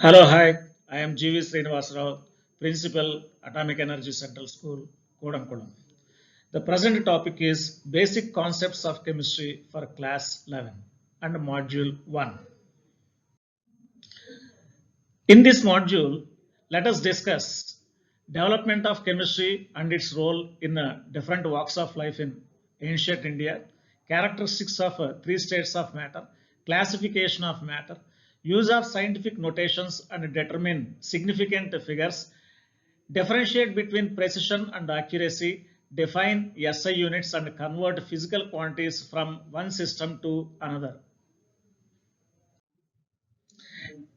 Hello, hi. I am GV Srinivasarao, Principal, Atomic Energy Central School, Kodamkulam. The present topic is Basic Concepts of Chemistry for Class 11 and Module 1. In this module, let us discuss development of chemistry and its role in different walks of life in ancient India, characteristics of three states of matter, classification of matter, use of scientific notations and determine significant figures, differentiate between precision and accuracy, define SI units and convert physical quantities from one system to another.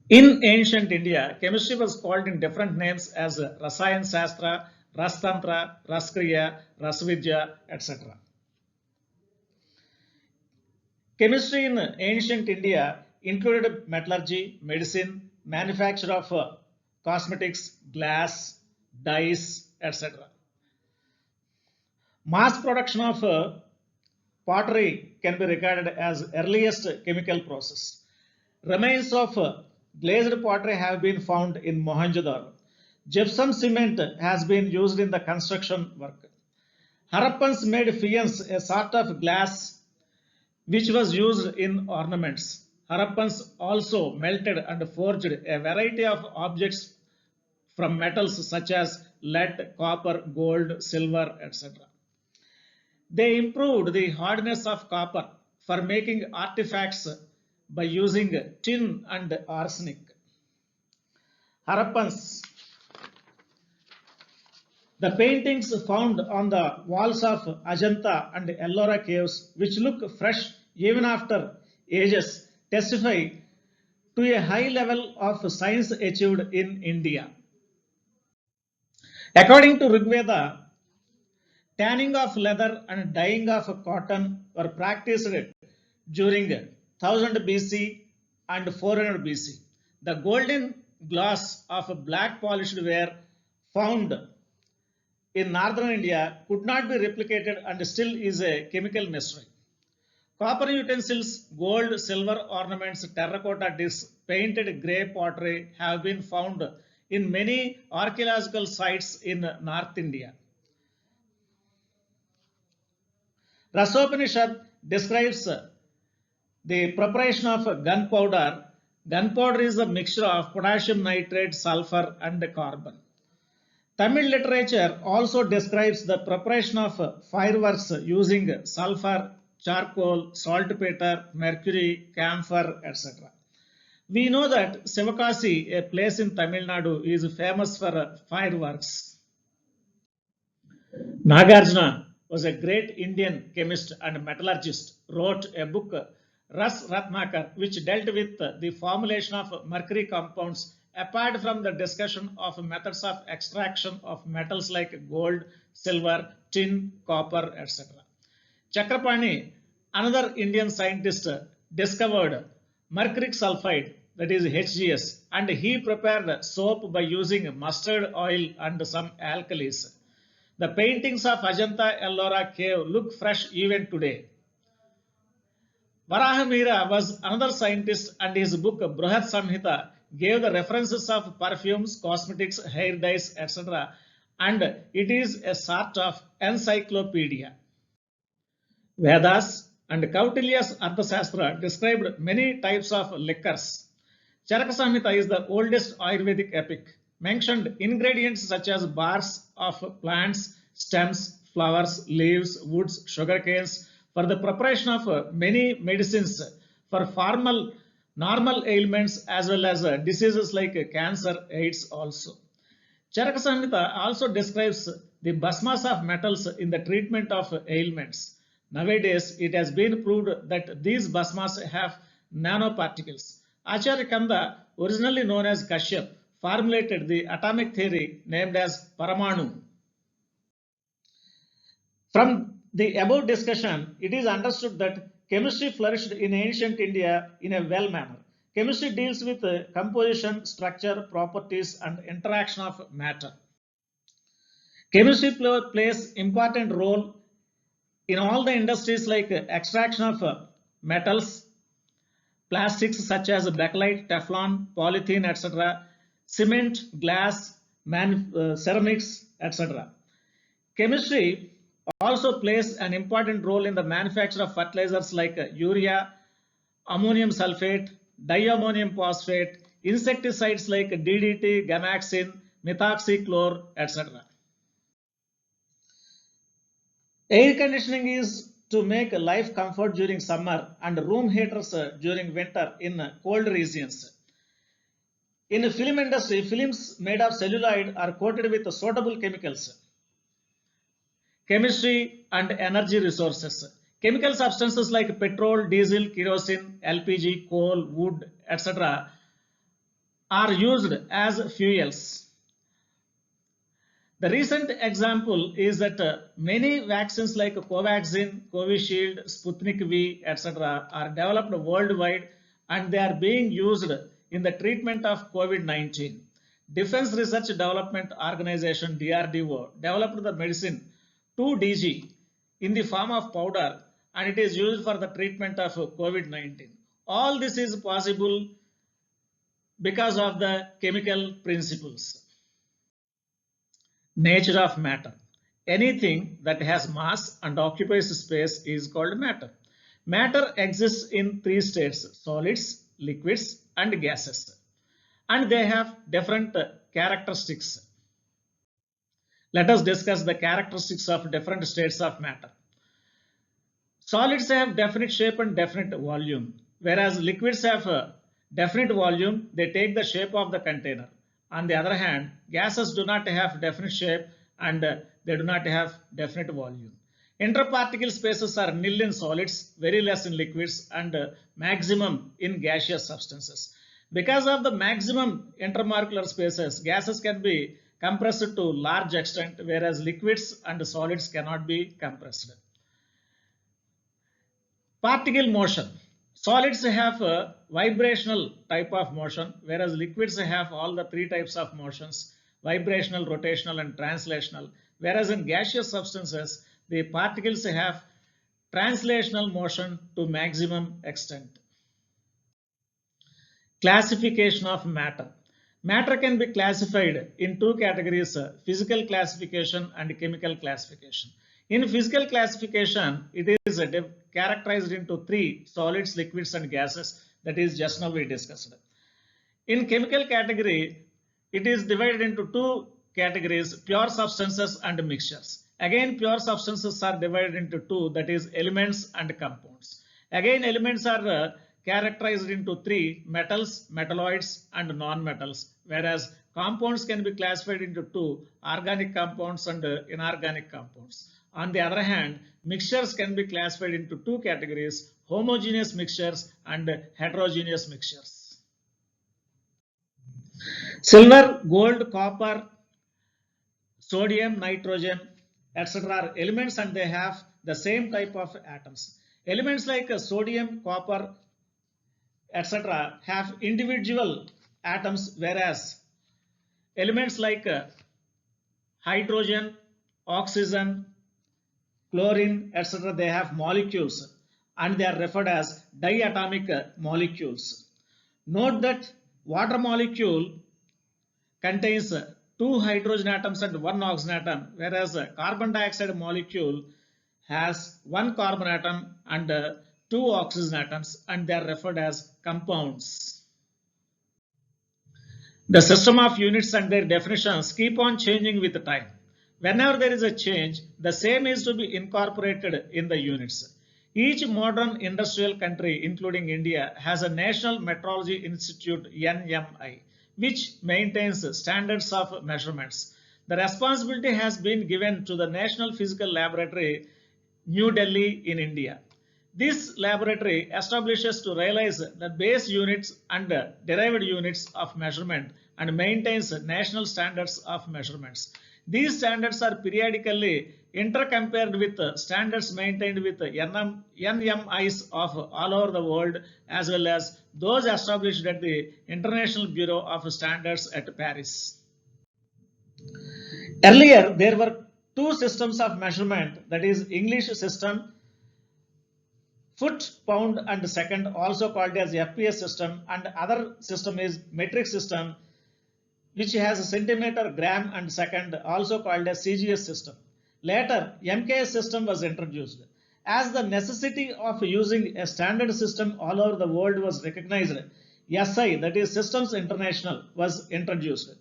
In ancient India, chemistry was called in different names as Rasayan Shastra, Rastantra, Raskriya, Rasvidya, etc. Chemistry in ancient India included metallurgy, medicine, manufacture of cosmetics, glass, dyes, etc. Mass production of pottery can be regarded as earliest chemical process. Remains of glazed pottery have been found in Mohenjo-daro. Gypsum cement has been used in the construction work. Harappans made faience, a sort of glass which was used in ornaments. Harappans also melted and forged a variety of objects from metals such as lead, copper, gold, silver, etc. They improved the hardness of copper for making artifacts by using tin and arsenic. Harappans, the paintings found on the walls of Ajanta and Ellora caves, which look fresh even after ages, testify to a high level of science achieved in India. According to Rigveda, tanning of leather and dyeing of cotton were practiced during 1000 BC and 400 BC. The golden glass of black polished ware found in northern India could not be replicated and still is a chemical mystery. Copper utensils, gold, silver ornaments, terracotta discs, painted grey pottery have been found in many archaeological sites in North India. Rasopanishad describes the preparation of gunpowder. Gunpowder is a mixture of potassium nitrate, sulfur, and carbon. Tamil literature also describes the preparation of fireworks using sulfur, charcoal, saltpeter, mercury, camphor, etc. We know that Sivakasi, a place in Tamil Nadu, is famous for fireworks. Nagarjuna was a great Indian chemist and metallurgist, wrote a book, Ras Ratnakar, which dealt with the formulation of mercury compounds apart from the discussion of methods of extraction of metals like gold, silver, tin, copper, etc. Chakrapani, another Indian scientist, discovered mercuric sulfide, that is HGS, and he prepared soap by using mustard oil and some alkalis. The paintings of Ajanta Ellora cave look fresh even today. Varahamira was another scientist and his book Bruhat Samhita gave the references of perfumes, cosmetics, hair dyes, etc. And it is a sort of encyclopedia. Vedas and Kautilya's Arthashastra described many types of liquors. Charaka Samhita is the oldest Ayurvedic epic, mentioned ingredients such as barks of plants, stems, flowers, leaves, woods, sugar canes for the preparation of many medicines for normal ailments as well as diseases like cancer, AIDS also. Charaka Samhita also describes the bhasmas of metals in the treatment of ailments. Nowadays, it has been proved that these bhasmas have nanoparticles. Acharya Kanda, originally known as Kashyap, formulated the atomic theory named as Paramanu. From the above discussion, it is understood that chemistry flourished in ancient India in a well manner. Chemistry deals with composition, structure, properties, and interaction of matter. Chemistry plays important role in all the industries like extraction of metals, plastics such as bakelite, Teflon, polythene, etc., cement, glass, ceramics, etc. Chemistry also plays an important role in the manufacture of fertilizers like urea, ammonium sulfate, diammonium phosphate, insecticides like DDT, Gamaxin, methoxychlore, etc. Air conditioning is to make life comfort during summer and room heaters during winter in cold regions. In the film industry, films made of celluloid are coated with suitable chemicals. Chemistry and energy resources. Chemical substances like petrol, diesel, kerosene, LPG, coal, wood, etc. are used as fuels. The recent example is that many vaccines like Covaxin, Covishield, Sputnik V, etc. are developed worldwide and they are being used in the treatment of COVID-19. Defense Research Development Organization DRDO developed the medicine 2DG in the form of powder and it is used for the treatment of COVID-19. All this is possible because of the chemical principles. Nature of matter. Anything that has mass and occupies space is called matter. Matter exists in three states: solids, liquids, and gases. And they have different characteristics. Let us discuss the characteristics of different states of matter. Solids have definite shape and definite volume, whereas liquids have a definite volume, they take the shape of the container. On the other hand, gases do not have definite shape and they do not have definite volume. Interparticle spaces are nil in solids, very less in liquids, and maximum in gaseous substances. Because of the maximum intermolecular spaces, gases can be compressed to large extent, whereas liquids and solids cannot be compressed. Particle motion. Solids have a vibrational type of motion, whereas liquids have all the three types of motions: vibrational, rotational, and translational. Whereas in gaseous substances, the particles have translational motion to maximum extent. Classification of matter. Matter can be classified in two categories: physical classification and chemical classification. In physical classification, it is characterized into three: solids, liquids, and gases. That is just now we discussed. In chemical category, it is divided into two categories: pure substances and mixtures. Again, pure substances are divided into two, that is elements and compounds. Again, elements are characterized into three: metals, metalloids, and non-metals, whereas compounds can be classified into two: organic compounds and inorganic compounds. On the other hand, mixtures can be classified into two categories: homogeneous mixtures and heterogeneous mixtures. Silver, gold, copper, sodium, nitrogen, etc. are elements and they have the same type of atoms. Elements like sodium, copper, etc. have individual atoms, whereas elements like hydrogen, oxygen, chlorine, etc. they have molecules and they are referred as diatomic molecules. Note that water molecule contains two hydrogen atoms and one oxygen atom, whereas carbon dioxide molecule has one carbon atom and two oxygen atoms and they are referred as compounds. The system of units and their definitions keep on changing with time. Whenever there is a change, the same is to be incorporated in the units. Each modern industrial country, including India, has a National Metrology Institute (NMI), which maintains standards of measurements. The responsibility has been given to the National Physical Laboratory, New Delhi in India. This laboratory establishes to realize the base units and derived units of measurement and maintains national standards of measurements. These standards are periodically intercompared with standards maintained with NMIs of all over the world, as well as those established at the International Bureau of Standards at Paris. Earlier, there were two systems of measurement, that is English system Foot, pound and second, also called as FPS system, and other system is metric system, which has a centimeter, gram and second, also called as CGS system. Later, MKS system was introduced. As the necessity of using a standard system all over the world was recognized, SI, that is Systems International, was introduced.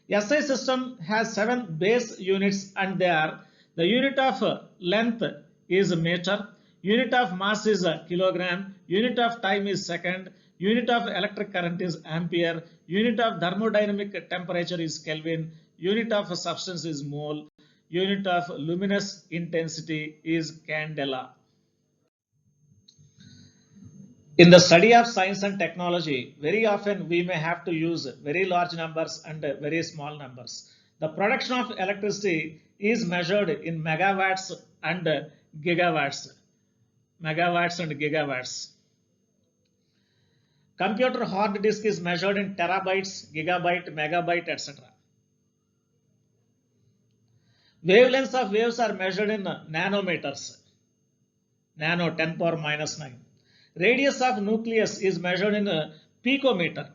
SI system has 7 base units, and they are: the unit of length is meter, unit of mass is kilogram, unit of time is second, unit of electric current is ampere, unit of thermodynamic temperature is Kelvin, unit of substance is mole, unit of luminous intensity is candela. In the study of science and technology, very often we may have to use very large numbers and very small numbers. The production of electricity is measured in megawatts and gigawatts. Megawatts and gigawatts. Computer hard disk is measured in terabytes, gigabyte, megabyte, etc. Wavelengths of waves are measured in nanometers. Nano 10 power minus 9. Radius of nucleus is measured in a picometer.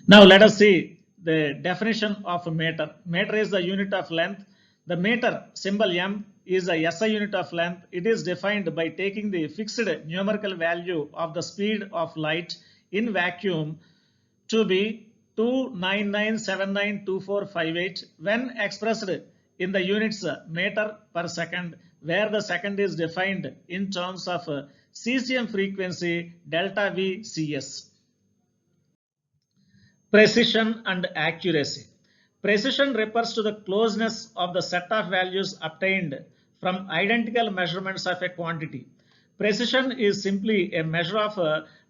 Now let us see the definition of a meter. Meter is the unit of length. The meter symbol M is a SI unit of length. It is defined by taking the fixed numerical value of the speed of light in vacuum to be 299792458 when expressed in the units meter per second, where the second is defined in terms of cesium frequency delta V Cs. Precision and accuracy. Precision refers to the closeness of the set of values obtained from identical measurements of a quantity. Precision is simply a measure of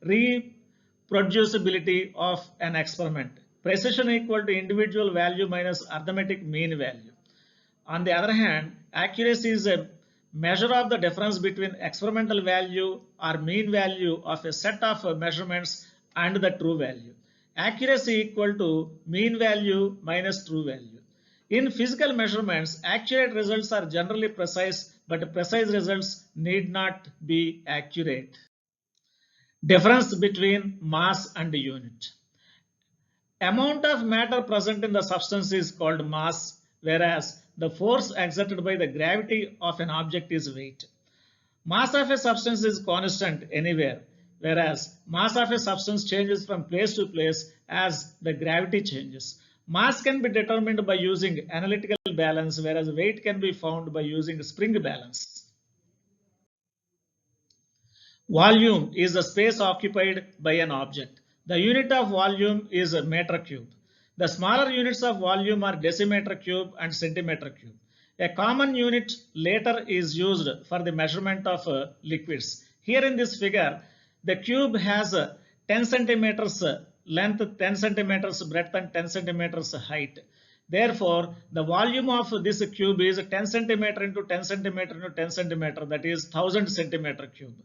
reproducibility of an experiment. Precision equal to individual value minus arithmetic mean value. On the other hand, accuracy is a measure of the difference between experimental value or mean value of a set of measurements and the true value. Accuracy equal to mean value minus true value. In physical measurements, accurate results are generally precise, but precise results need not be accurate. Difference between mass and unit. Amount of matter present in the substance is called mass, whereas the force exerted by the gravity of an object is weight. Mass of a substance is constant anywhere, whereas mass of a substance changes from place to place as the gravity changes. Mass can be determined by using analytical balance, whereas weight can be found by using spring balance. Volume is the space occupied by an object. The unit of volume is a meter cube. The smaller units of volume are decimeter cube and centimeter cube. A common unit later is used for the measurement of liquids. Here in this figure, the cube has 10 centimeters length, 10 centimeters breadth and 10 centimeters height. Therefore, the volume of this cube is 10 centimeter into 10 centimeter into 10 centimeter, that is 1000 centimeter cube.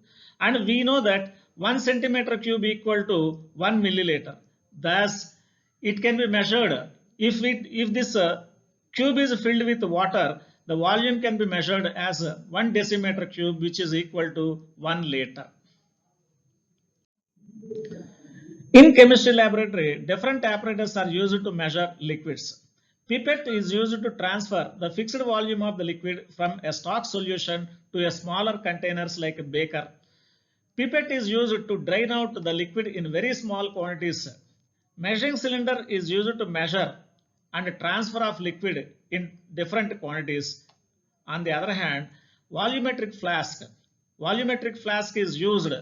And we know that 1 centimeter cube equal to 1 milliliter. Thus, it can be measured. If this cube is filled with water, the volume can be measured as 1 decimeter cube, which is equal to 1 liter. In chemistry laboratory, different apparatus are used to measure liquids. Pipette is used to transfer the fixed volume of the liquid from a stock solution to a smaller containers like a beaker. Pipette is used to drain out the liquid in very small quantities. Measuring cylinder is used to measure and transfer of liquid in different quantities. On the other hand, volumetric flask is used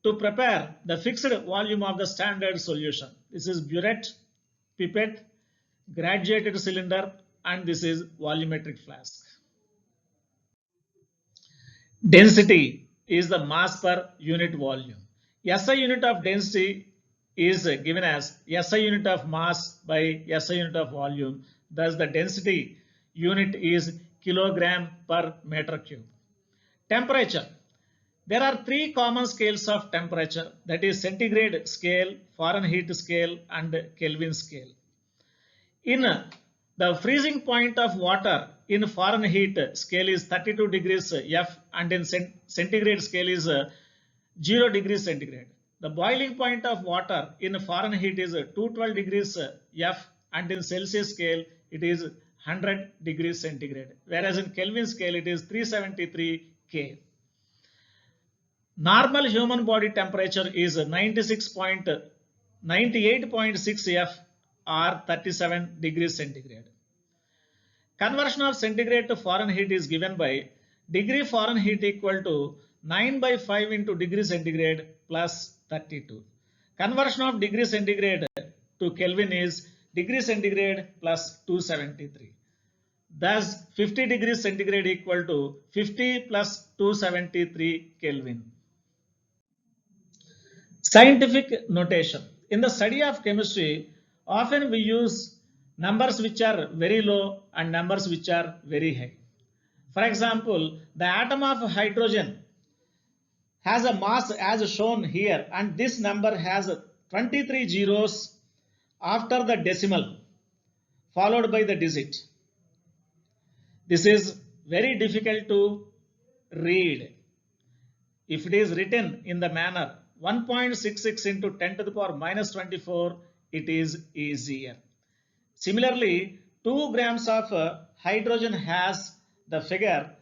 to prepare the fixed volume of the standard solution. This is burette, pipette, graduated cylinder, and this is volumetric flask. Density is the mass per unit volume. SI unit of density is given as SI unit of mass by SI unit of volume. Thus, the density unit is kilogram per meter cube. Temperature. There are 3 common scales of temperature, that is centigrade scale, Fahrenheit scale, and Kelvin scale. In the freezing point of water, in Fahrenheit scale is 32 degrees F and in centigrade scale is 0 degrees centigrade. The boiling point of water in Fahrenheit is 212 degrees F and in Celsius scale it is 100 degrees centigrade, whereas in Kelvin scale it is 373 K. Normal human body temperature is 98.6 F or 37 degrees centigrade. Conversion of centigrade to Fahrenheit is given by degree Fahrenheit equal to 9 by 5 into degree centigrade plus 32. Conversion of degree centigrade to Kelvin is degree centigrade plus 273. Thus, 50 degrees centigrade equal to 50 plus 273 Kelvin. Scientific notation. In the study of chemistry, often we use numbers which are very low and numbers which are very high. For example, the atom of hydrogen has a mass as shown here, and this number has 23 zeros after the decimal followed by the digit. This is very difficult to read. If it is written in the manner 1.66 into 10 to the power minus 24, it is easier. Similarly, 2 grams of hydrogen has the figure,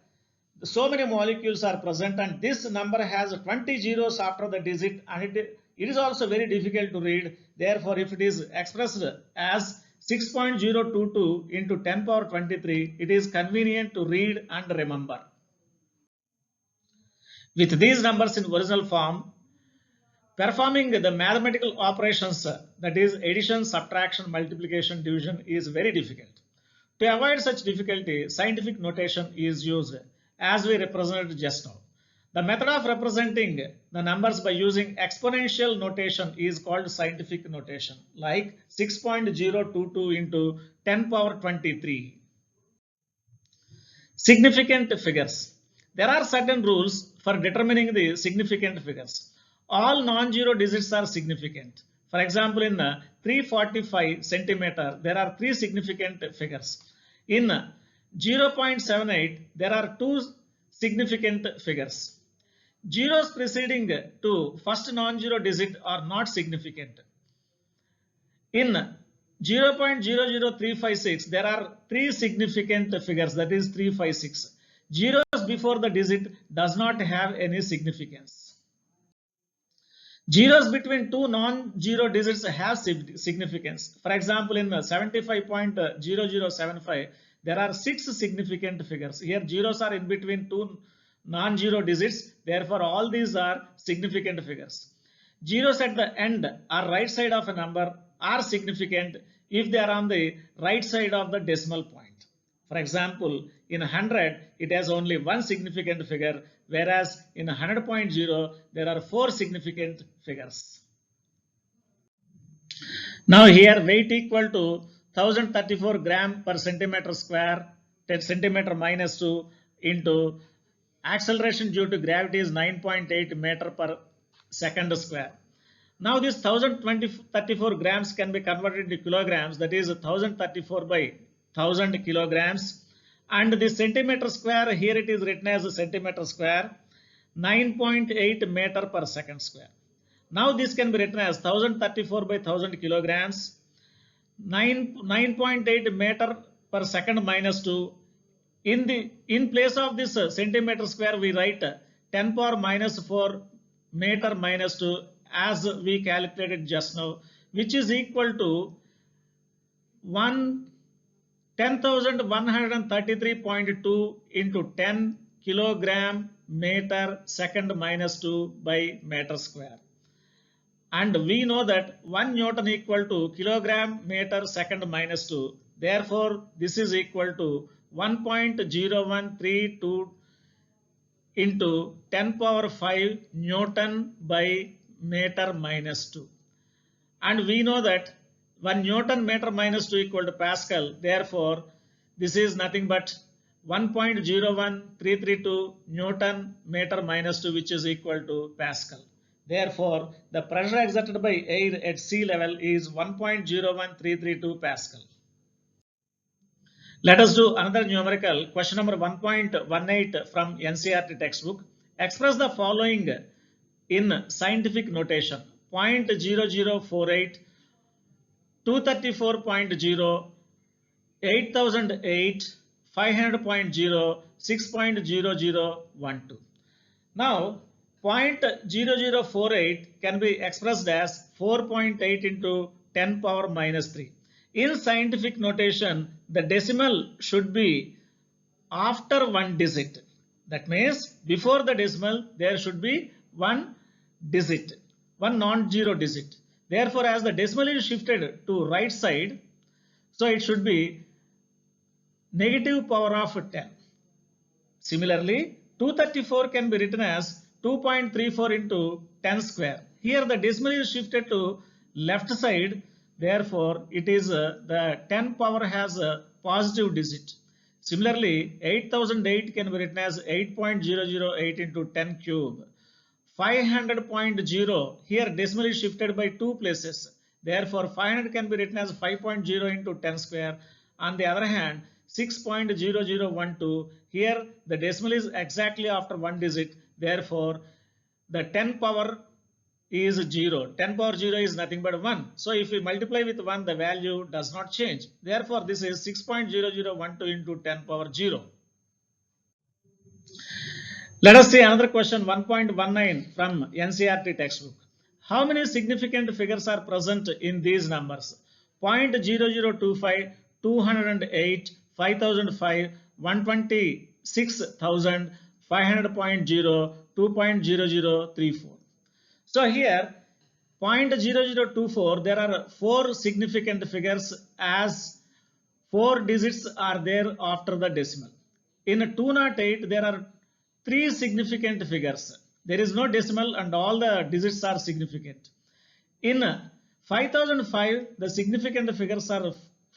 so many molecules are present, and this number has 20 zeros after the digit, and it is also very difficult to read. Therefore, if it is expressed as 6.022 into 10 power 23, it is convenient to read and remember. With these numbers in original form, performing the mathematical operations, that is addition, subtraction, multiplication, division, is very difficult. To avoid such difficulty, scientific notation is used as we represented just now. The method of representing the numbers by using exponential notation is called scientific notation, like 6.022 into 10 power 23. Significant figures. There are certain rules for determining the significant figures. All non-zero digits are significant. For example, in 345 centimeter, there are 3 significant figures. In 0.78, there are 2 significant figures. Zeros preceding to first non-zero digit are not significant. In 0.00356, there are 3 significant figures, that is 356. Zeros before the digit does not have any significance. Zeros between 2 non-zero digits have significance. For example, in 75.0075, there are 6 significant figures. Here, zeros are in between 2 non-zero digits. Therefore, all these are significant figures. Zeros at the end or right side of a number are significant if they are on the right side of the decimal point. For example, in 100, it has only 1 significant figure, whereas in 100.0, there are 4 significant figures. Now here, weight equal to 1034 gram per centimeter square, 10 centimeter minus 2 into acceleration due to gravity is 9.8 meter per second square. Now this 1034 grams can be converted into kilograms, that is 1034 by 1000 kilograms, and the centimeter square, here it is written as a centimeter square, 9.8 meter per second square. Now this can be written as 1034 by 1000 kilograms, 9.8 meter per second minus 2. In place of this centimeter square, we write 10 power minus 4 meter minus 2 as we calculated just now, which is equal to 10,133.2 into 10 kilogram meter second minus 2 by meter square. And we know that 1 Newton equal to kilogram meter second minus 2. Therefore, this is equal to 1.0132 into 10 power 5 Newton by meter minus 2. And we know that 1 Newton meter minus 2 equal to Pascal. Therefore, this is nothing but 1.01332 Newton meter minus 2, which is equal to Pascal. Therefore, the pressure exerted by air at sea level is 1.01332 Pascal. Let us do another numerical. Question number 1.18 from NCERT textbook. Express the following in scientific notation. 0.0048, 234.0, 8008, 500.0, 6.0012. Now, 0.0048 can be expressed as 4.8 into 10 power minus 3. In scientific notation, the decimal should be after one digit. That means before the decimal, there should be one digit, one non-zero digit. Therefore, as the decimal is shifted to right side, so it should be negative power of 10. Similarly, 234 can be written as 2.34 into 10 square. Here the decimal is shifted to left side. Therefore, it is the 10 power has a positive digit. Similarly, 8008 can be written as 8.008 into 10 cube. 500.0, here decimal is shifted by 2 places. Therefore, 500 can be written as 5.0 into 10 square. On the other hand, 6.0012, here the decimal is exactly after one digit. Therefore, the 10 power is 0. 10 power 0 is nothing but 1. So, if we multiply with 1, the value does not change. Therefore, this is 6.0012 into 10 power 0. Let us see another question 1.19 from NCERT textbook. How many significant figures are present in these numbers? 0.0025, 208, 5005, 126,000, 500.0, 2.0034. So here 0.0024, there are 4 significant figures as 4 digits are there after the decimal. In 208, there are 3 significant figures. There is no decimal and all the digits are significant. In 5005, the significant figures are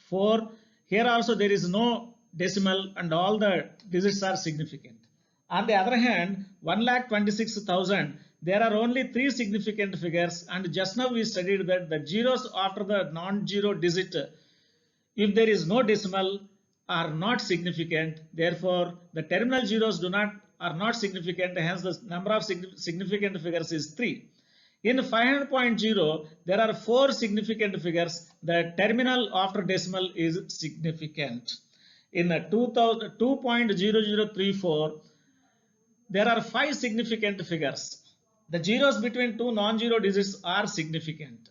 4. Here also there is no decimal and all the digits are significant. On the other hand, 1,26,000, there are only 3 significant figures, and just now we studied that the zeros after the non-zero digit, if there is no decimal, are not significant. Therefore, the terminal zeros are not significant. Hence, the number of significant figures is 3. In 500.0, there are 4 significant figures. The terminal after decimal is significant. In 2.0034, there are 5 significant figures. The zeros between 2 non-zero digits are significant.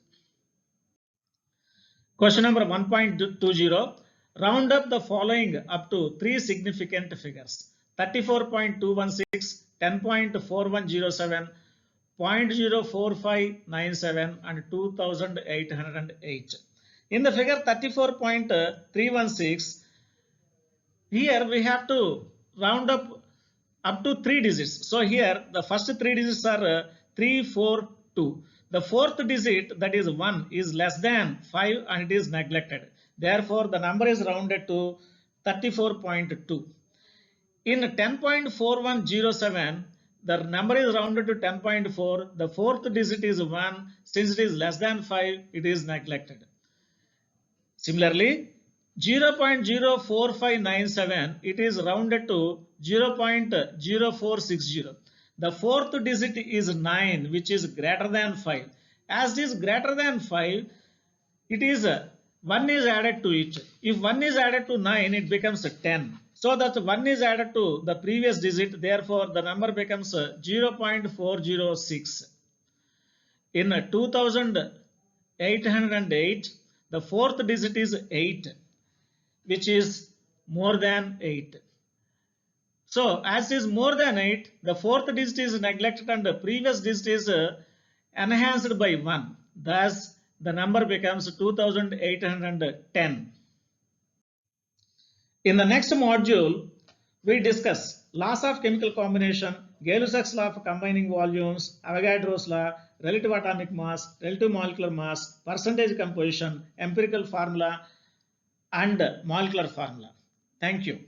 Question number 1.20. Round up the following up to 3 significant figures. 34.216, 10.4107, 0.04597 and 2808. In the figure 34.316, here we have to round up to 3 digits. So here the first 3 digits are 3, 4, 2. The fourth digit, that is 1, is less than 5 and it is neglected. Therefore, the number is rounded to 34.2. In 10.4107, the number is rounded to 10.4. The fourth digit is 1. Since it is less than 5, it is neglected. Similarly, 0.04597, it is rounded to 0.0460. The fourth digit is 9, which is greater than 5. As it is greater than 5, it is 1 is added to it. If 1 is added to 9, it becomes 10. So that 1 is added to the previous digit. Therefore, the number becomes 0.406. In 2808, the fourth digit is 8, which is more than 8. So, as is more than 8, the fourth digit is neglected and the previous digit is enhanced by 1. Thus, the number becomes 2810. In the next module, we discuss laws of chemical combination, Gay-Lussac's law of combining volumes, Avogadro's law, relative atomic mass, relative molecular mass, percentage composition, empirical formula, and molecular formula. Thank you.